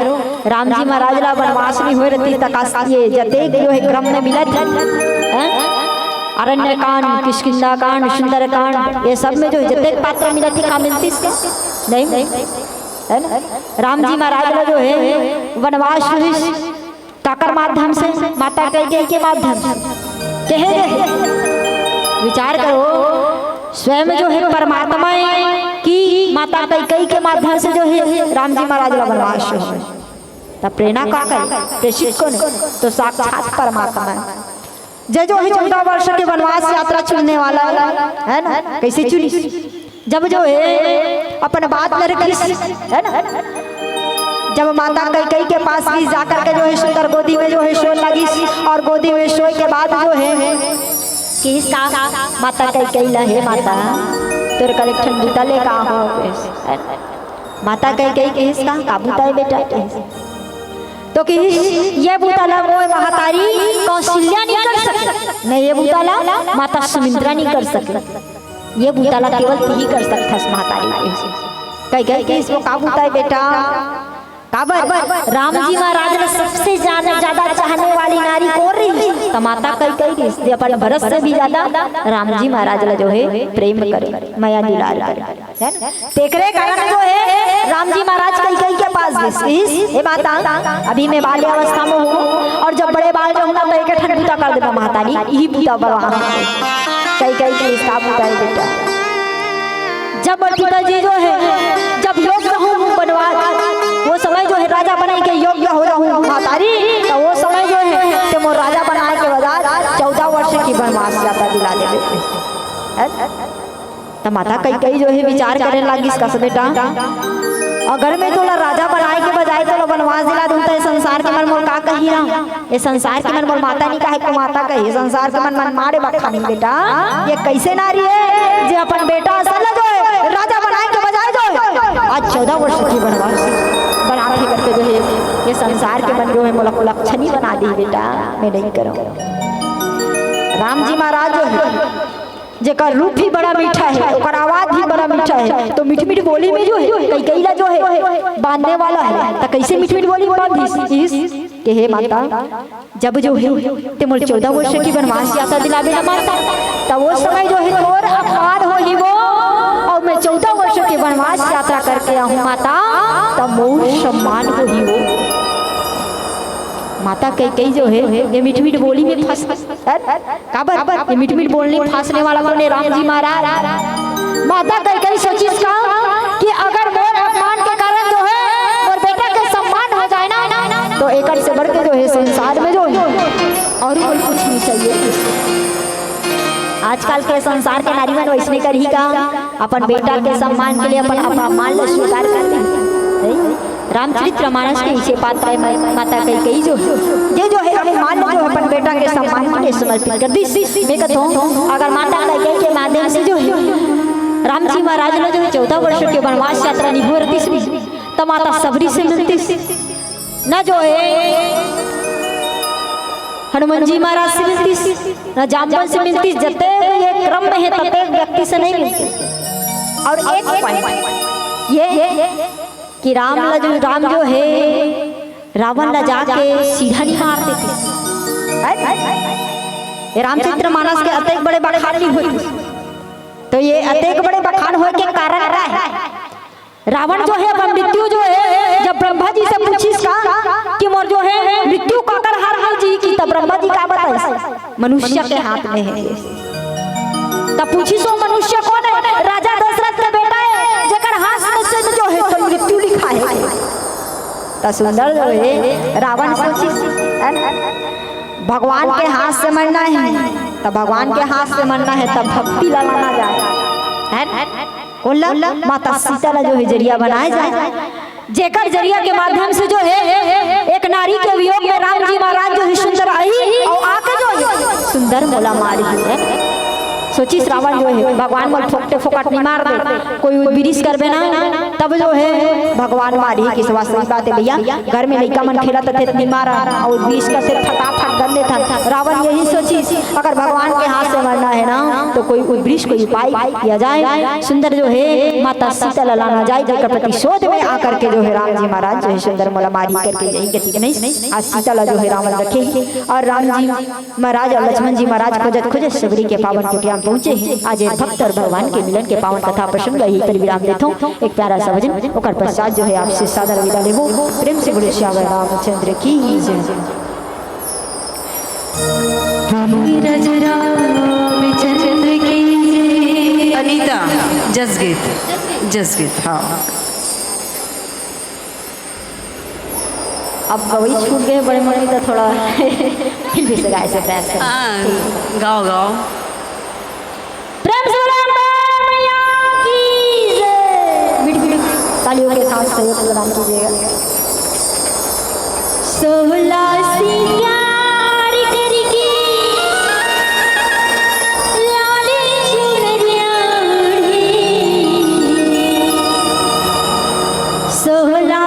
राम जी महाराज ला वनवास नहीं हो रही तक ये जते जो है क्रम में मिला था, अरण्य कांड, किष्किंधा कांड, सुंदर कांड, ये सब में जो जते पात्र मिला थी कहाँ मिलती नहीं है ना। राम जी महाराज ला जो है वनवास काकर माध्यम से, माता कैकेयी के माध्यम से कहे। विचार करो, स्वयं जो है परमात्मा की माता कैकेयी के माध्यम से जो है राम जी महाराज ला वनवास है। तब प्रेरणा का करे, प्रेषित कौन? तो साक्षात परमात्मा है। जो है 14 वर्ष के वनवास यात्रा चुनने वाला है ना। कैसे चुनी? जब जो है अपन बात लड़की है ना, जब माता कैकेयी के पास भी जाकर के जो है सुंदर गोदी में जो है सोने लगी, और गोदी में सोए के बाद जो है कि माता कैकेयी ला, हे माता तोर कलेक्शन बूता ले का हो, माता कैकेयी के हिस्सा का बूता है बेटा, तो कि ये बूताला मोह महातारी कौशल्या नहीं कर सकती, नहीं ये बूताला माता सुमित्रा नहीं कर सकती, ये बूताला केवल तू ही कर सकता है महातारी। कैकेयी के इसको का बूता है बेटा? काबर राम जी महाराज ने सबसे ज्यादा चाहने वाली नारी कौन रही? तो माता कैकेयी थी। अपन भरत से भी ज्यादा राम जी महाराज ने जो है प्रेम करे, माया दुलार करे। तेकरे कारण जो है राम जी महाराज कैकेयी के पास गए, हे माता अभी मैं बाल्य अवस्था में हूँ, और जब बड़े बाल रहूंगा तो एक ठन पूजा कर देना महातारी, यही पूजा बलवा कैकेयी के इसका पूजा है बेटा। जब पिताजी जो है जब योग्य हूँ बनवास, वो समय जो है राजा बनाए के योग्य हो जाऊँ महातारी, तो वो समय जो है तो मोर राजा बनाए के बाद 14 वर्ष की वनवास यात्रा दिला दे। तो माता कैकेयी जो है विचार करने लगी इसका बेटा, अगर मैं तोला राजा बनाए के बजाय तो वनवास दिला दूं तो संसार के मन मोर का कही रहा, ये संसार के मन मोर माता नहीं कहे को माता कही, संसार के मन मारे बखा नहीं बेटा। ये कैसे नारी है जो अपन बेटा असल जो है राजा बनाए के बजाय जो आज 14 वर्ष की वनवास बना के करके जो है ये संसार के मन जो है मोला को लक्षणी बना दी बेटा, मैं नहीं करूँ। राम जी महाराज जो है जेकर रूप भी बड़ा मीठा है, और आवाज भी बड़ा मीठा है, तो मीठी मीठी बोली में जो है कैकेयी ला जो है बांधने वाला है। तो कैसे मीठी मीठी बोली बांधी के हे माता, जब जो है ते मोर 14 वर्ष की वनवास यात्रा दिलावे ना माता, तब वो समय जो है तोर अपमान हो ही वो, और मैं 14 वर्ष की वनवास यात्रा करके आऊँ माता, तब मोर सम्मान हो ही वो। माता कैकेयी जो है ये मीठी मीठी बोली में फंस काबर ये मीठी मीठी बोलने फंसने वाला कौन है? राम जी महाराज। माता कैकेयी सोची का कि अगर मोर अपमान के कारण जो है और बेटा के सम्मान हो जाए ना, तो एकड़ से बढ़ के जो है संसार में जो है और कुछ नहीं चाहिए। आजकल के संसार के नारीवन वैसने कर ही का अपन बेटा के सम्मान के लिए अपन अपना मान लो स्वीकार करते हैं। रामचरितमानस के इसे पात्र है माता कैकेयी जो है अभिमान जो है अपन बेटा के सम्मान के लिए समर्पित कर दी। मैं कहता हूँ अगर माता कैकेयी के माध्यम से जो है राम जी महाराज ने जो 14 वर्षों के वनवास यात्रा निभो रही, तो माता सबरी से मिलती न जो है हनुमान जी महाराज से मिलती, न जामवन से मिलती, जते ये क्रम में है तते व्यक्ति से नहीं मिलती। और एक पॉइंट ये कि राम जो है रावण ला जाके सीधा नहीं मार देते। ये रामचरित्र मानस के अतेक बड़े बखान नहीं होते, तो ये अतेक बड़े बखान होने के कारण क्या है? रावण जो है मृत्यु जो है जब ब्रह्मा जी से पूछिस का कि मोर जो है मृत्यु का कर हार है जी की, तब ब्रह्मा जी का बताए मनुष्य के हाथ में है। तब पूछी सो मनुष्य कौन है? राजा दशरथ का बेटा है, जकर हाथ से जो है तो मृत्यु लिखा है। तो सुंदर जो है रावण सोची भगवान के हाथ से मरना है, तब भगवान के हाथ से मरना है तब भक्ति लगाना जाए, कौन ला? माता सीता ला जो है जरिया बनाया जाए, जेकर जरिया के माध्यम से जो है एक नारी के वियोग में राम जी महाराज जो है सुंदर आई और आके जो है सुंदर मोला मारी है। सोची श्रावण जो है भगवान मोल फोकटे फोकट नहीं मार दे, कोई विरिश करबे ना तब जो है भगवान मारी कि सही बात है भैया। घर में लड़का मन खेला थे नहीं मारा और विरिश करते फटाफट कर देता। रावण यही सोची अगर भगवान के हाथ से मरना है ना तो कोई उद्वृष कोई उपाय किया जाए। सुंदर जो है माता सीता लाना जाए, जगह प्रतिशोध में आकर के जो है राम जी महाराज जो है सुंदर मोला मारी करके जाएंगे। ठीक नहीं, आज सीता ला जो है रावण रखे और राम जी महाराज और लक्ष्मण जी महाराज खोजत खोजत सबरी के पावन कुटिया पहुंचे हैं। आज भक्त और भगवान के मिलन के पावन कथा प्रसंग यही पर विराम देता हूँ। एक प्यारा सा भजन ओकर पश्चात जो है आपसे सादर विदा लेबो। प्रेम से बोले श्याम रामचंद्र की जय। अनीता जसगीत हाँ। अब गवई छूट गए बड़े मम्मी तो थोड़ा फिर भी से गाय से प्रयास करें। गाओ गाओ प्रेम से मैया की जय। बिड़ तालियों के साथ सहयोग प्रदान कीजिएगा। 16 सिंगार करके लाले चुनरिया ओढ़े, 16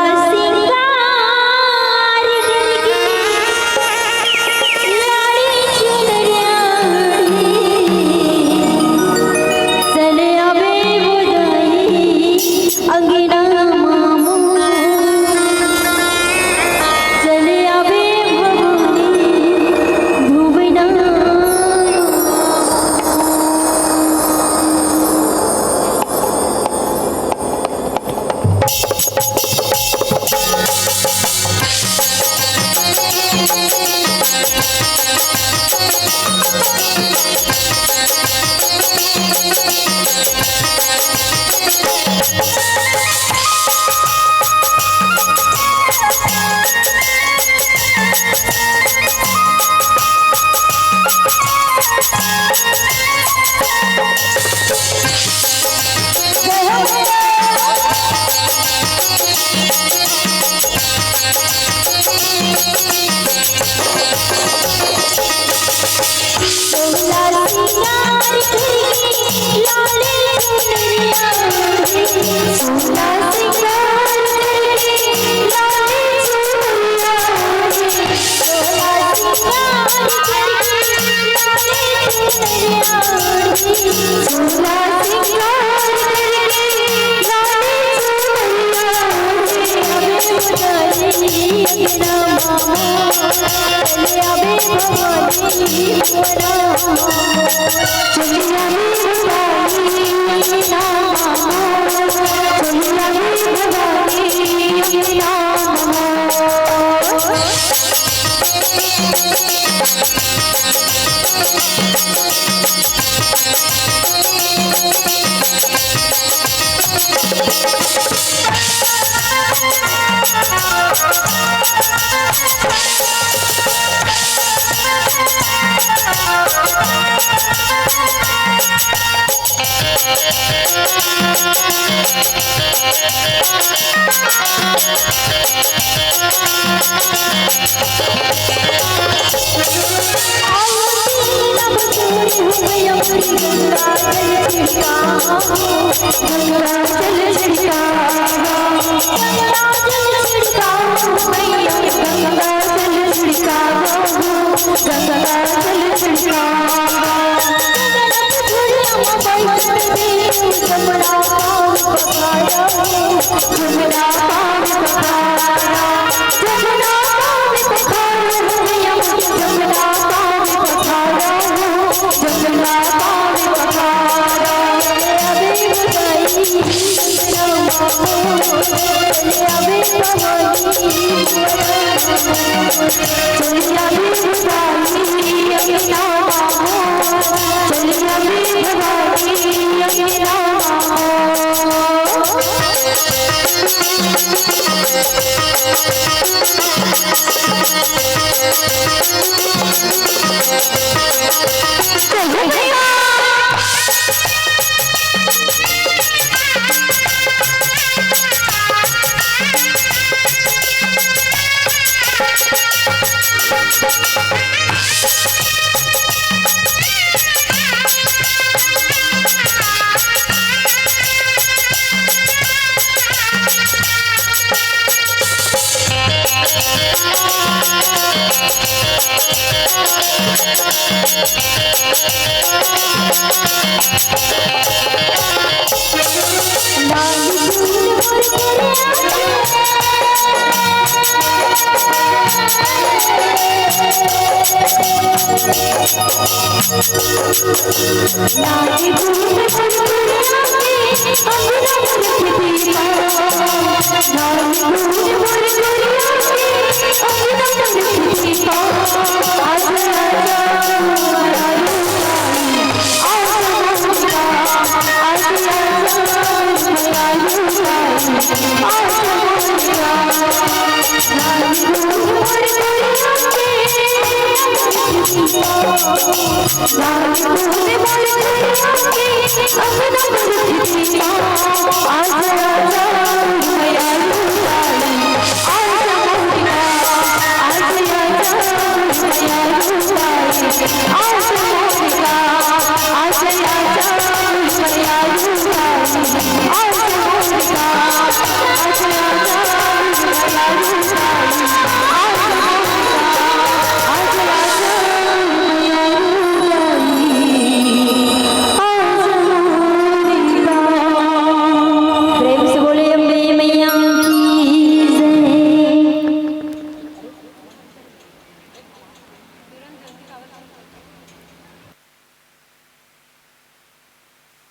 गंगा जल छिड़काओ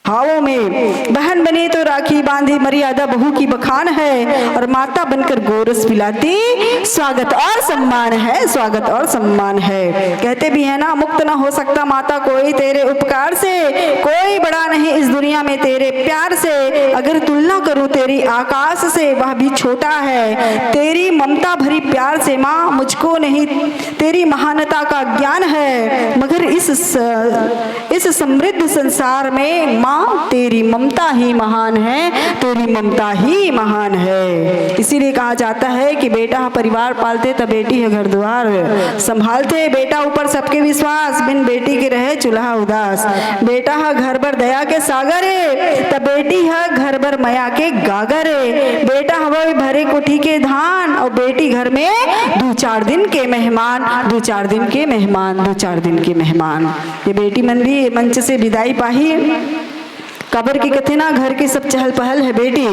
भावों में बहन बने तो राखी बांधे मर्यादा बहू की बखान है, और माता बनकर गोरस पिलाती स्वागत और सम्मान है, स्वागत और सम्मान है। कहते भी है ना, मुक्त ना हो सकता माता कोई तेरे उपकार से, कोई बड़ा नहीं इस दुनिया में तेरे प्यार से। अगर तुलना करूं तेरी आकाश से वह भी छोटा है, तेरी ममता भरी प्यार से माँ मुझको नहीं तेरी महानता का ज्ञान है। मगर इस समृद्ध संसार में माँ तेरी ममता ही महान है, तेरी ममता ही महान है। इसीलिए कहा जाता है कि बेटा परिवार पालते तब बेटी है घर द्वार संभालते, बेटा ऊपर सबके विश्वास बिन बेटी के रहे चूल्हा उदास। बेटा है घर भर दया के सागर तब बेटी है घर भर मया के गागर। बेटा हवा भरे कोठी के धान और बेटी घर में 2-4 दिन के मेहमान, 2-4 दिन के मेहमान, 2-4 दिन के मेहमान। ये बेटी मन भी मंच से विदाई पाही, कब्र की कथे ना घर की सब चहल पहल है बेटी।